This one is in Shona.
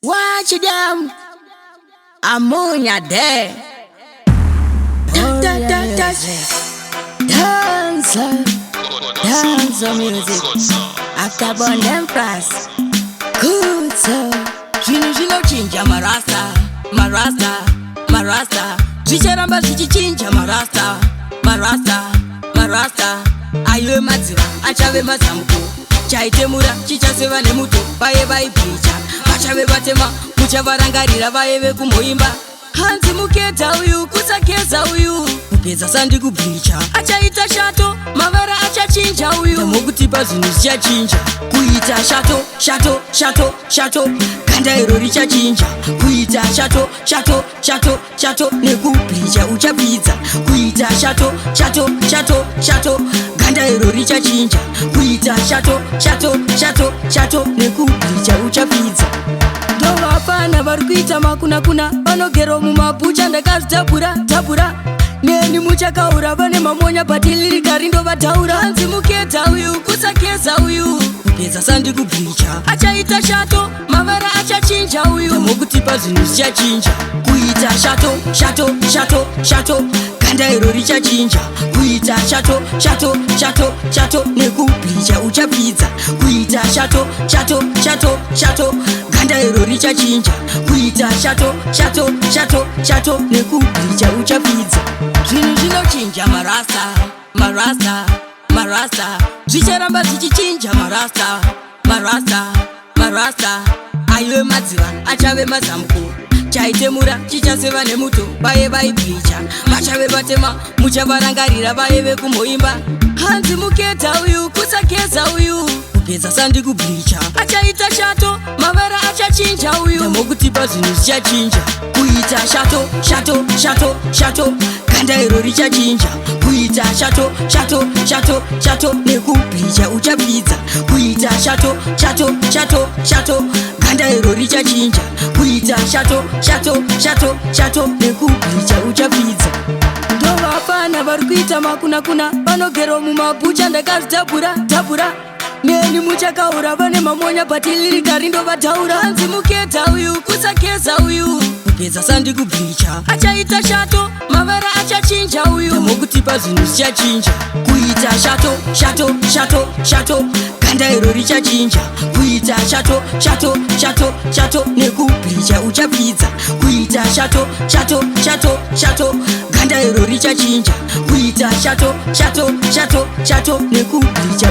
Watch them. Ammonia there. Dance music. After born them price. Good so. Zvinhu chinja marasta. Zvicharamba zvichichinja marasta. Ayo madziva achave mazambuko. Chaitemura chichaseva nemuto. Vaye vaibhicha vachave vatema. Muchavarangarira vaye vekumhoimba. Hanzi muketa uyu kusakeza uyu. Mugeza sandi kubhicha achaita shato. Mavara achachinja uyu. Ndamokutipa zvinhu zvichachinja. Kuita shato. Ganda iro richachinja. Kuita shato. Nekubhicha uchapidza. Kuita shato. Ganda iro richachinja. Kuita shato. Nekubhicha uchapidza. Ndovafana vari kuita makuna vanogero mumabhucha ndakazvitabhura neni muchakaura vane mamonya patilirikari ndovataura. Hanzi muketa uyu kusakeza uyu. Kugeza sandi kubhicha achaita shato. Mavara achachinja uyu. Ndamokutipa zvinhu zvichachinja. Kuita shato. Ganda iro richachinja. Kuita shato. Nekubhicha uchapidza. Kuita shato. Ganda iro richachinja. Kuita shato. Nekubhicha uchapidza. Zvinhu zvinochinja marasta. Zvicharamba zvichichinja marasta. Ayo madziva achave mazambuko. Chaitemura chichaseva nemuto. Vaye vaibhicha vachave vatema. Muchavarangarira vaye vekumhoimba. Hanzi muketa uyu kusakeza uyu. Kugeza sandi kubhicha achaita shato. Mavara achachinja uyu. Ndamokutipa zvinhu zvichachinja. Kuita shato. Ganda iro richachinja. Kuita shato. Nekubhicha uchapidza. Kuita shato. Ganda iro richachinja. Kuita shato. Nekubhicha uchapidza. Ndovafana vari kuita makuna vanogero mumabhucha ndakazvitabhura neni muchakaura vane mamonya patilirikari ndovataura. Hanzi muketa uyu kusakeza uyu. Kugeza sandi kubhicha achaita shato. Mavara achachinja uyu. Ndamokutipa zvinhu zvichachinja. Kuita shato. Ganda iro richachinja. Kuita shato. Nekubhicha uchapidza. Kuita shato. Ganda iro richachinja. Kuita shato. Nekubhicha